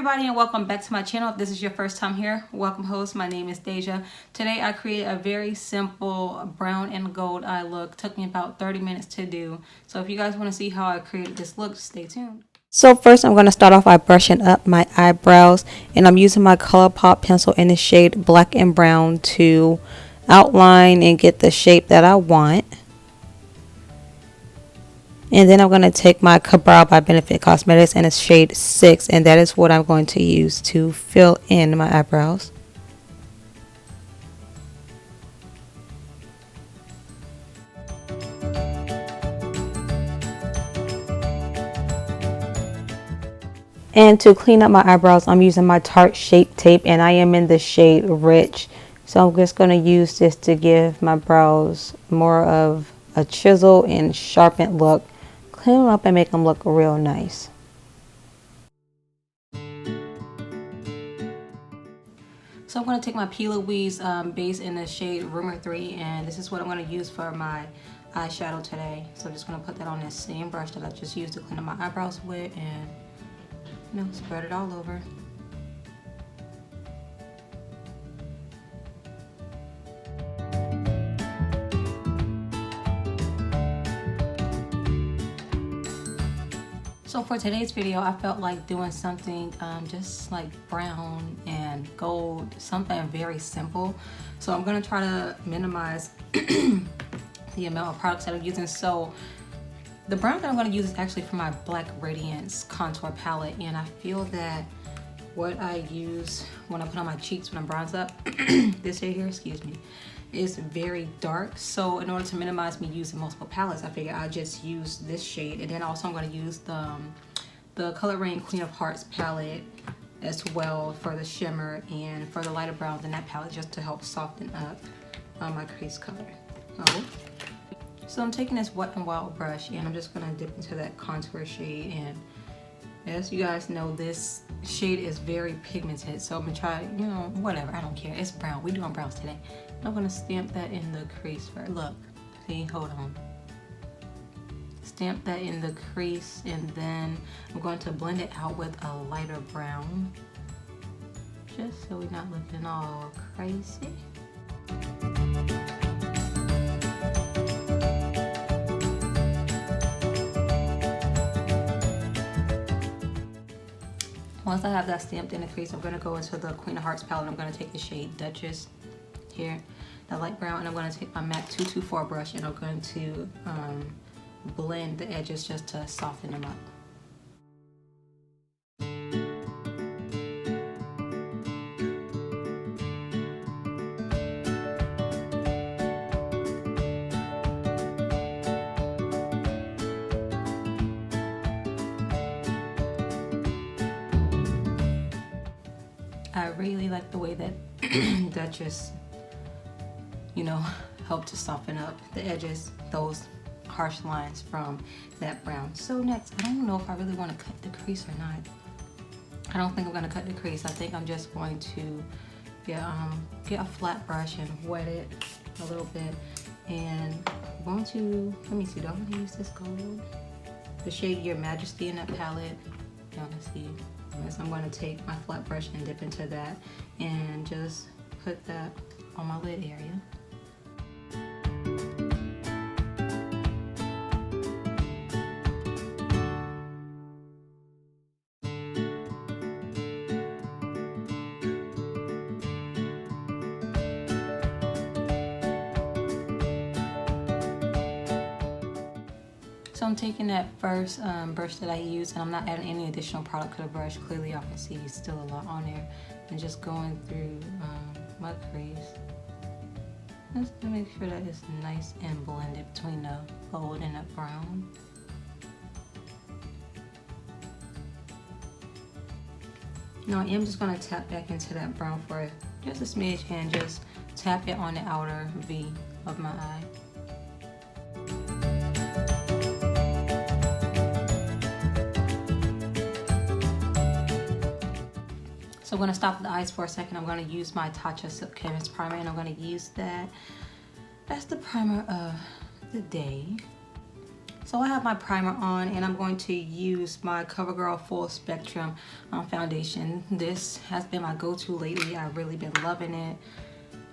everybody, and welcome back to my channel. If this is your first time here, welcome host. My name is Deja. Today I created a very simple brown and gold eye look. Took me about 30 minutes to do. So if you guys want to see how I created this look, stay tuned. So first I'm going to start off by brushing up my eyebrows, and I'm using my Colourpop pencil in the shade black and brown to outline and get the shape that I want. And then I'm going to take my Kabrow by Benefit Cosmetics in a shade 6, and that is what I'm going to use to fill in my eyebrows. And to clean up my eyebrows, I'm using my Tarte Shape Tape, and I am in the shade Rich. So I'm just going to use this to give my brows more of a chisel and sharpened look. Clean them up and make them look real nice. So I'm going to take my Louise Base in the shade Rumour 3, and this is what I'm going to use for my eyeshadow today. So I'm just going to put that on this same brush that I just used to clean up my eyebrows with, and spread it all over. So for today's video, I felt like doing something just like brown and gold, something very simple. So I'm gonna try to minimize the amount of products that I'm using. So the brown that I'm gonna use is actually from my Black Radiance contour palette, and I feel that what I use when I put on my cheeks when I'm bronzed up, this shade here, excuse me, is very dark. So in order to minimize me using multiple palettes, I figured I'll just use this shade. And then also I'm going to use the Color Raine Queen of Hearts palette as well for the shimmer and for the lighter browns in that palette, just to help soften up my crease color. So I'm taking this Wet n Wild brush, and I'm just going to dip into that contour shade. And as you guys know, this shade is very pigmented, so I'm gonna try, whatever, I don't care. It's brown. We're doing browns today. I'm gonna stamp that in the crease first. Look, see, hold on. Stamp that in the crease, and then I'm going to blend it out with a lighter brown, just so we're not looking all crazy. Once I have that stamped in the crease, I'm going to go into the Queen of Hearts palette. I'm going to take the shade Duchess here, the light brown, and I'm going to take my MAC 224 brush, and I'm going to blend the edges just to soften them up. I really like the way that Duchess, helped to soften up the edges, those harsh lines from that brown. So next, I don't know if I really want to cut the crease or not. I don't think I'm going to cut the crease. I think I'm just going to get a flat brush and wet it a little bit. And I'm going to, let me see, do I want to use this gold? The shade Your Majesty in that palette. Y'all can see. So I'm going to take my flat brush and dip into that and just put that on my lid area. So I'm taking that first brush that I used, and I'm not adding any additional product to the brush. Clearly y'all can see still a lot on there, and just going through my crease just to make sure that it's nice and blended between the gold and the brown. Now I am just going to tap back into that brown for just a smidge and just tap it on the outer V of my eye. So I'm going to stop at the eyes for a second. I'm going to use my Tatcha Silk Canvas Primer, and I'm going to use that as the primer of the day. So I have my primer on, and I'm going to use my Covergirl Full Spectrum foundation. This has been my go-to lately. I've really been loving it.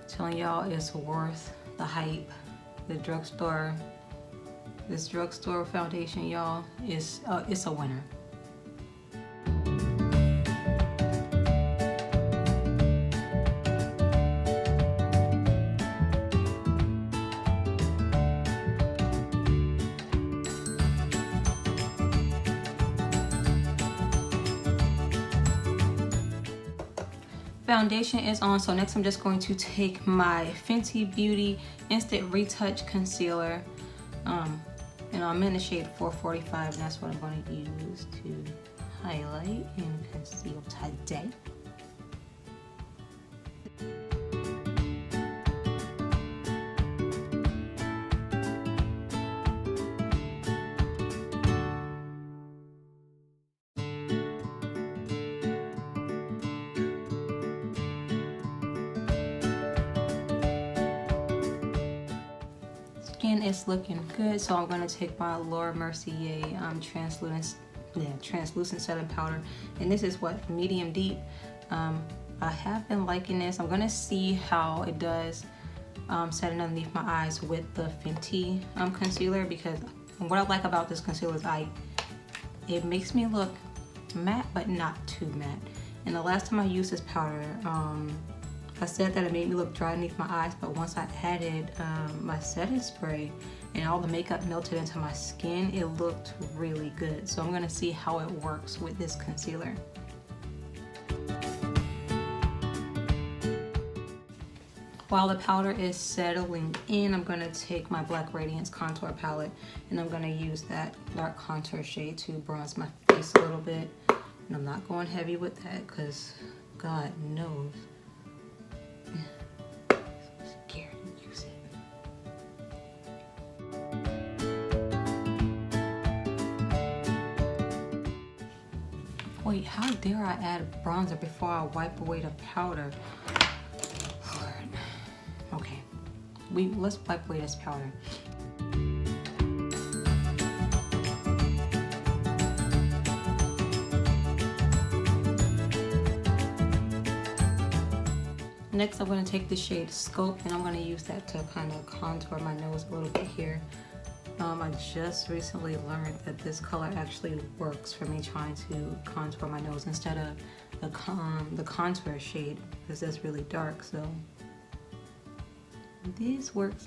Telling y'all it's worth the hype. The drugstore, this drugstore foundation, y'all, is it's a winner. Foundation is on, so next I'm just going to take my Fenty Beauty Instant Retouch Concealer, and I'm in the shade 445, and that's what I'm going to use to highlight and conceal today. Skin is looking good, so I'm going to take my Mercier translucent setting powder, and this is what, medium deep. I have been liking this. I'm going to see how it does setting underneath my eyes with the Fenty concealer, because what I like about this concealer is it makes me look matte but not too matte. And the last time I used this powder, I said that it made me look dry underneath my eyes, but once I added my setting spray and all the makeup melted into my skin, it looked really good. So I'm gonna see how it works with this concealer. While the powder is settling in, I'm gonna take my Black Radiance contour palette, and I'm gonna use that dark contour shade to bronze my face a little bit. And I'm not going heavy with that because God knows. Scared to use it. Wait, how dare I add bronzer before I wipe away the powder? Lord. Okay, let's wipe away this powder. Next, I'm going to take the shade Scope, and I'm going to use that to kind of contour my nose a little bit here. I just recently learned that this color actually works for me trying to contour my nose instead of the contour shade, because that's really dark, so this works.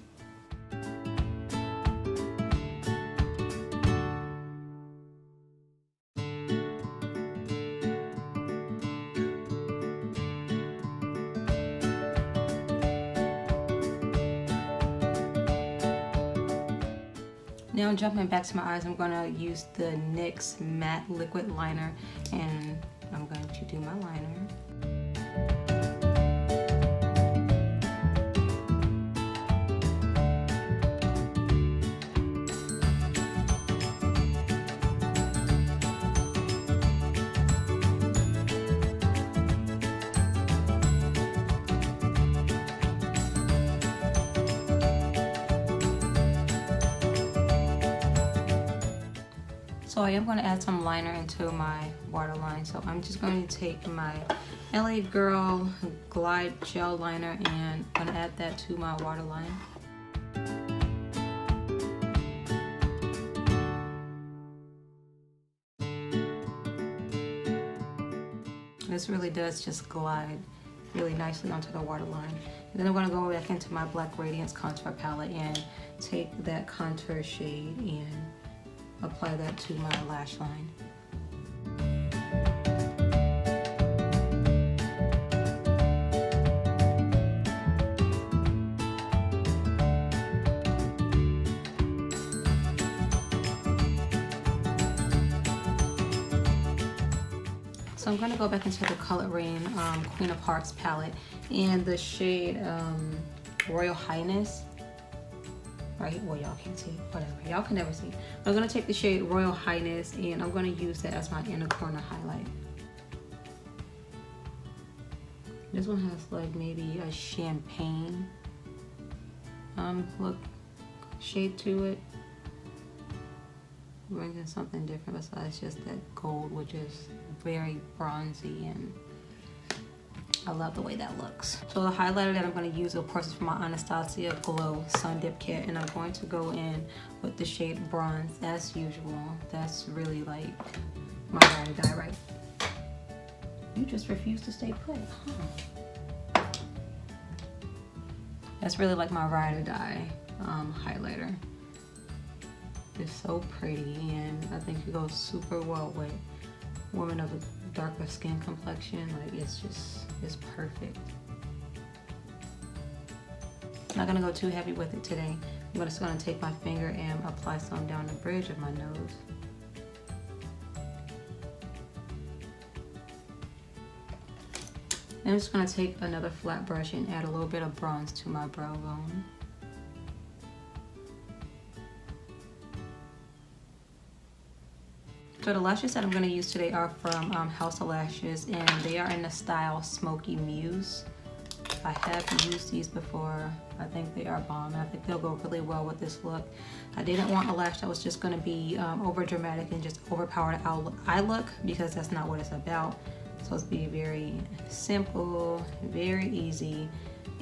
Now jumping back to my eyes, I'm going to use the NYX Matte Liquid Liner, and I'm going to do my liner. So I am going to add some liner into my waterline. So I'm just going to take my LA Girl Glide Gel Liner, and I'm going to add that to my waterline. This really does just glide really nicely onto the waterline. And then I'm going to go back into my Black Radiance contour palette and take that contour shade and apply that to my lash line. So I'm going to go back into the Raine Queen of Hearts palette, and the shade Royal Highness. Right, well, y'all can't see, whatever, y'all can never see. I'm gonna take the shade Royal Highness, and I'm gonna use that as my inner corner highlight. This one has like maybe a champagne look shade to it. bringing something different besides just that gold, which is very bronzy, and I love the way that looks. So the highlighter that I'm going to use, of course, is from my Anastasia Glow Sundipped kit, and I'm going to go in with the shade Bronze as usual. That's really like my ride or die, right? You just refuse to stay put, huh? That's really like my ride or die highlighter. It's so pretty, and I think it goes super well with women of a darker skin complexion. Like, it's perfect. I'm not gonna go too heavy with it today. I'm just gonna take my finger and apply some down the bridge of my nose. I'm just gonna take another flat brush and add a little bit of bronze to my brow bone. So the lashes that I'm going to use today are from House of Lashes, and they are in the style Smokey Muse. I have used these before. I think they are bomb. I think they'll go really well with this look. I didn't want a lash that was just going to be over dramatic and just overpower the eye look, because that's not what it's about. It's supposed to be very simple, very easy,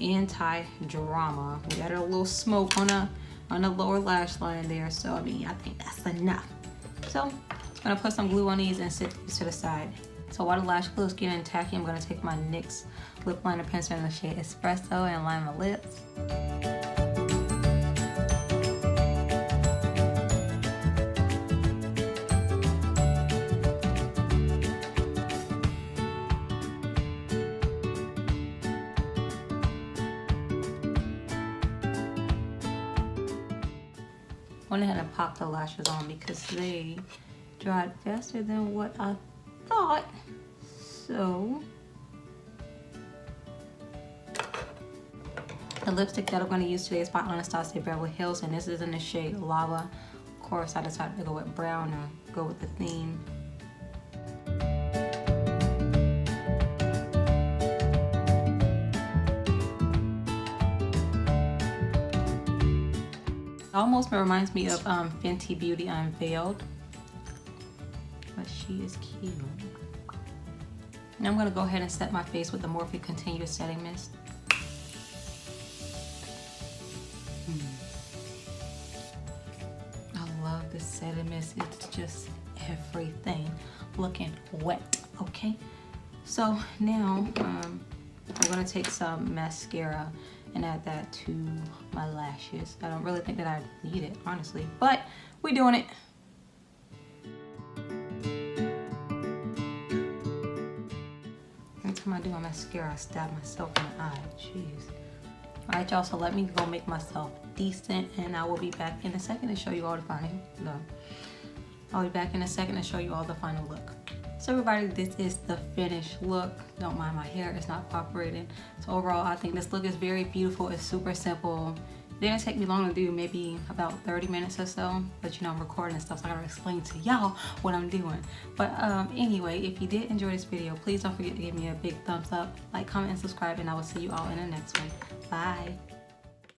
anti-drama. We got a little smoke on the lower lash line there, so I mean, I think that's enough. So I'm gonna put some glue on these and set these to the side. So while the lash glue is getting tacky, I'm gonna take my NYX lip liner pencil in the shade Expresso and line my lips. Went ahead and popped the lashes on because they dried faster than what I thought. So the lipstick that I'm going to use today is by Anastasia Beverly Hills, and this is in the shade Lava. Of course, I decided to go with brown or go with the theme. It almost reminds me of Fenty Beauty Unveiled, but she is cute. Now I'm going to go ahead and set my face with the Morphe Continuous Setting Mist. I love this setting mist. It's just everything. Looking wet, okay? So now I'm going to take some mascara and add that to my lashes. I don't really think that I need it, honestly, but we're doing it. Every time I do my mascara, I stab myself in the eye. Jeez. Alright, y'all, so let me go make myself decent, and I will be back in a second to show you all the final look. I'll be back in a second to show you all the final look. So everybody, this is the finished look. Don't mind my hair, it's not cooperating. So overall, I think this look is very beautiful. It's super simple. It didn't take me long to do, maybe about 30 minutes or so. But you know, I'm recording and stuff, so I gotta explain to y'all what I'm doing. But anyway, if you did enjoy this video, please don't forget to give me a big thumbs up, like, comment, and subscribe, and I will see you all in the next one. Bye.